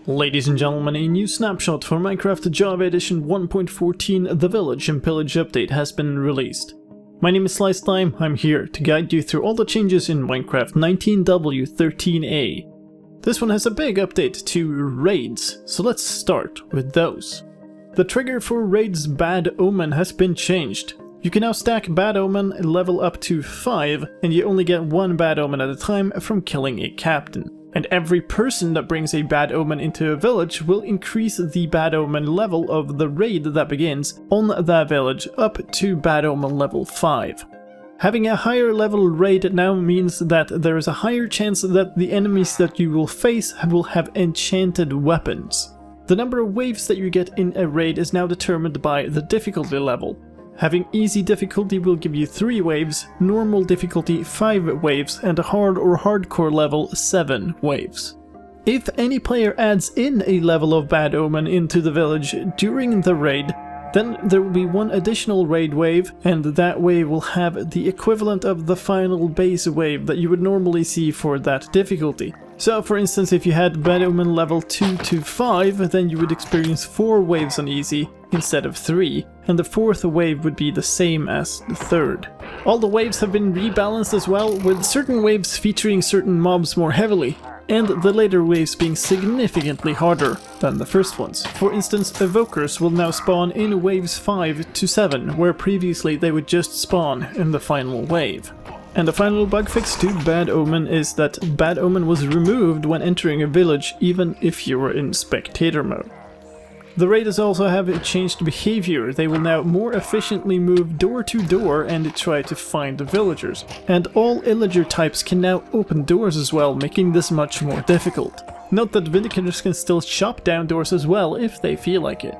Ladies and gentlemen, a new snapshot for Minecraft Java Edition 1.14 The Village and Pillage update has been released. My name is slicedlime, I'm here to guide you through all the changes in Minecraft 19w13a. This one has a big update to raids, so let's start with those. The trigger for raids Bad Omen has been changed. You can now stack Bad Omen level up to 5, and you only get one Bad Omen at a time from killing a captain. And every person that brings a Bad Omen into a village will increase the Bad Omen level of the raid that begins on that village up to Bad Omen level 5. Having a higher level raid now means that there is a higher chance that the enemies that you will face will have enchanted weapons. The number of waves that you get in a raid is now determined by the difficulty level. Having easy difficulty will give you 3 waves, normal difficulty 5 waves, and a hard or hardcore level 7 waves. If any player adds in a level of Bad Omen into the village during the raid, then there will be one additional raid wave, and that wave will have the equivalent of the final base wave that you would normally see for that difficulty. So for instance, if you had Bad Omen level 2 to 5, then you would experience 4 waves on easy instead of 3, and the 4th wave would be the same as the 3rd. All the waves have been rebalanced as well, with certain waves featuring certain mobs more heavily, and the later waves being significantly harder than the first ones. For instance, Evokers will now spawn in waves 5 to 7, where previously they would just spawn in the final wave. And the final bug fix to Bad Omen is that Bad Omen was removed when entering a village, even if you were in spectator mode. The raiders also have changed behavior. They will now more efficiently move door to door and try to find the villagers. And all Illager types can now open doors as well, making this much more difficult. Note that villagers can still chop down doors as well if they feel like it.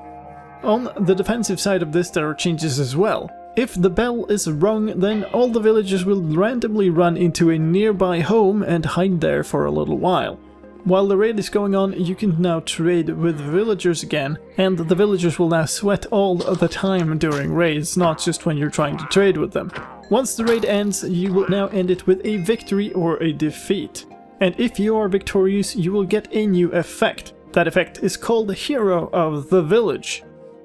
On the defensive side of this, there are changes as well. If the bell is rung, then all the villagers will randomly run into a nearby home and hide there for a little while. While the raid is going on, you can now trade with villagers again, and the villagers will now sweat all the time during raids, not just when you're trying to trade with them. Once the raid ends, you will now end it with a victory or a defeat. And if you are victorious, you will get a new effect. That effect is called the Hero of the Village.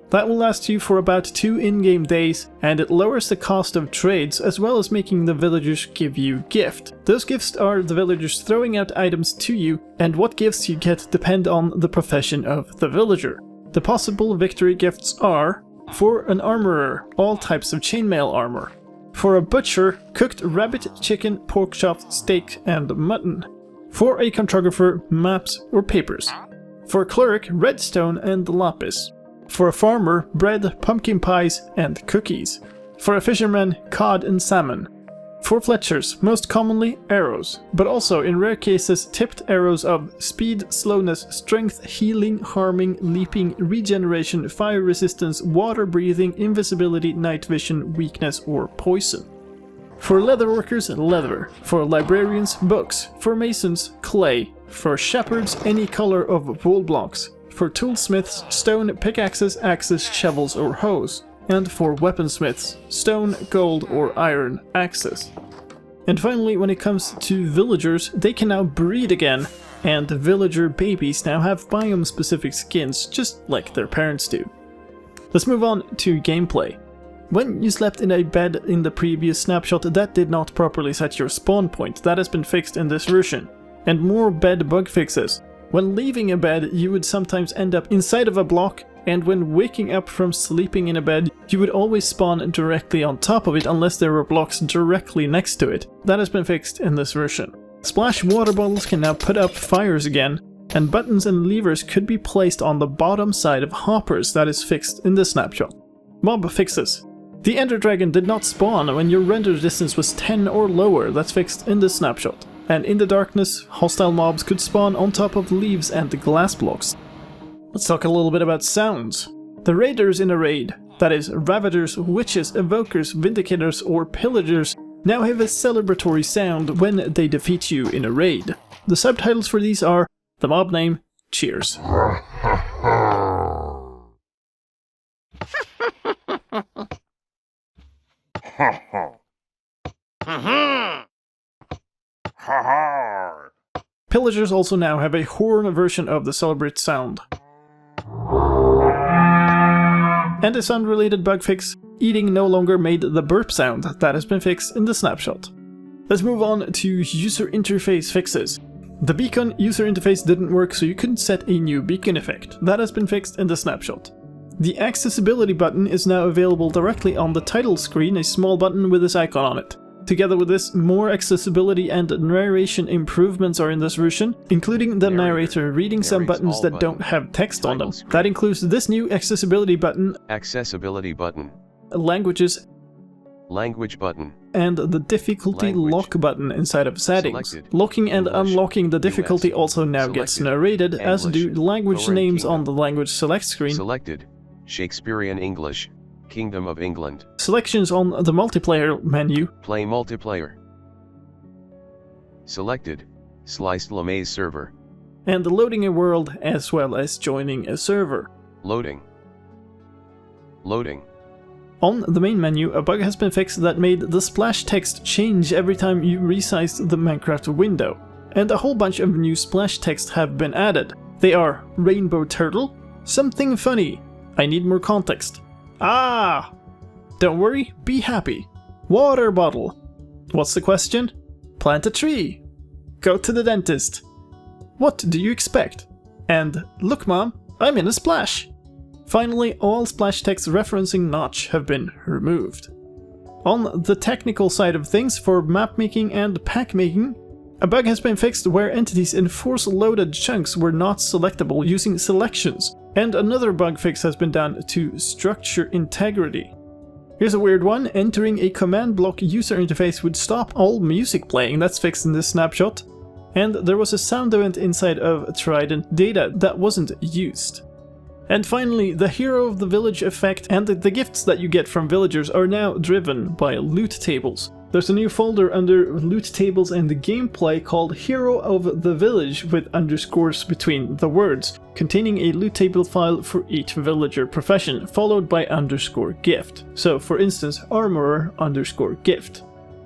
That will last you for about 2 in-game days, and it lowers the cost of trades as well as making the villagers give you gift. Those gifts are the villagers throwing out items to you, and what gifts you get depend on the profession of the villager. The possible victory gifts are: for an armorer, all types of chainmail armor; for a butcher, cooked rabbit, chicken, pork chops, steak, and mutton; for a cartographer, maps or papers; for a cleric, redstone and lapis; for a farmer, bread, pumpkin pies, and cookies; for a fisherman, cod and salmon; for fletchers, most commonly arrows, but also in rare cases tipped arrows of speed, slowness, strength, healing, harming, leaping, regeneration, fire resistance, water breathing, invisibility, night vision, weakness, or poison; for leatherworkers, leather; for librarians, books; for masons, clay; for shepherds, any color of wool blocks; for toolsmiths, stone, pickaxes, axes, shovels or hoes; and for weaponsmiths, stone, gold or iron axes. And finally, when it comes to villagers, they can now breed again, and villager babies now have biome-specific skins, just like their parents do. Let's move on to gameplay. When you slept in a bed in the previous snapshot, that did not properly set your spawn point. That has been fixed in this version. And more bed bug fixes. When leaving a bed, you would sometimes end up inside of a block, and when waking up from sleeping in a bed, you would always spawn directly on top of it unless there were blocks directly next to it. That has been fixed in this version. Splash water bottles can now put up fires again, and buttons and levers could be placed on the bottom side of hoppers. That is fixed in the snapshot. Mob fixes. The Ender Dragon did not spawn when your render distance was 10 or lower. That's fixed in the snapshot. And in the darkness, hostile mobs could spawn on top of leaves and glass blocks. Let's talk a little bit about sounds. The raiders in a raid, that is, ravagers, witches, evokers, vindicators, or pillagers, now have a celebratory sound when they defeat you in a raid. The subtitles for these are the mob name, cheers. villagers also now have a horn version of the Celebrate sound. And a sound-related bug fix, eating no longer made the burp sound. That has been fixed in the snapshot. Let's move on to user interface fixes. The beacon user interface didn't work, so you couldn't set a new beacon effect. That has been fixed in the snapshot. The accessibility button is now available directly on the title screen, a small button with this icon on it. Together with this, more accessibility and narration improvements are in this version, including the narrator reading some buttons that don't have text on them. That includes this new accessibility button, languages, language button, and the difficulty lock button inside of settings. Locking and unlocking the difficulty also now gets narrated, as do language names on the language select screen. Selected, Shakespearean English, Kingdom of England. Selections on the multiplayer menu. Play multiplayer. Selected, slicedlime server. And loading a world as well as joining a server. Loading. Loading. On the main menu, a bug has been fixed that made the splash text change every time you resized the Minecraft window. And a whole bunch of new splash text have been added. They are Rainbow Turtle, Something Funny, I Need More Context, Ah! Don't worry, be happy, Water Bottle, What's the question? Plant a tree, Go to the dentist, What do you expect? And Look Mom, I'm in a splash! Finally, all splash text referencing Notch have been removed. On the technical side of things, for map making and pack making, a bug has been fixed where entities in force-loaded chunks were not selectable using selections, and another bug fix has been done to structure integrity. Here's a weird one: entering a command block user interface would stop all music playing. That's fixed in this snapshot. And there was a sound event inside of Trident data that wasn't used. And finally, the Hero of the Village effect and the gifts that you get from villagers are now driven by loot tables. There's a new folder under loot tables and the gameplay called Hero of the Village with underscores between the words, containing a loot table file for each villager profession, followed by underscore gift. So for instance, armorer underscore gift.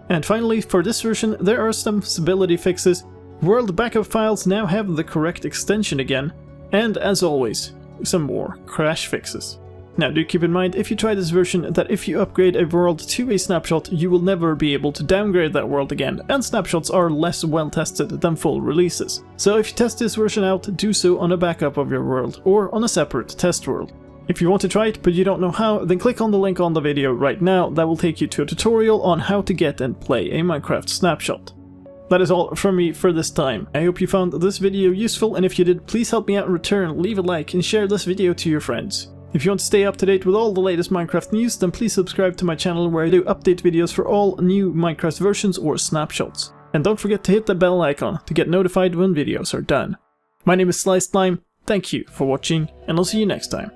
And finally, for this version, there are some stability fixes. World backup files now have the correct extension again. And as always, some more crash fixes. Now do keep in mind, if you try this version, that if you upgrade a world to a snapshot, you will never be able to downgrade that world again, and snapshots are less well tested than full releases. So if you test this version out, do so on a backup of your world, or on a separate test world. If you want to try it but you don't know how, then click on the link on the video right now. That will take you to a tutorial on how to get and play a Minecraft snapshot. That is all from me for this time. I hope you found this video useful, and if you did, please help me out in return, leave a like and share this video to your friends. If you want to stay up to date with all the latest Minecraft news, then please subscribe to my channel where I do update videos for all new Minecraft versions or snapshots. And don't forget to hit the bell icon to get notified when videos are done. My name is slicedlime, thank you for watching, and I'll see you next time.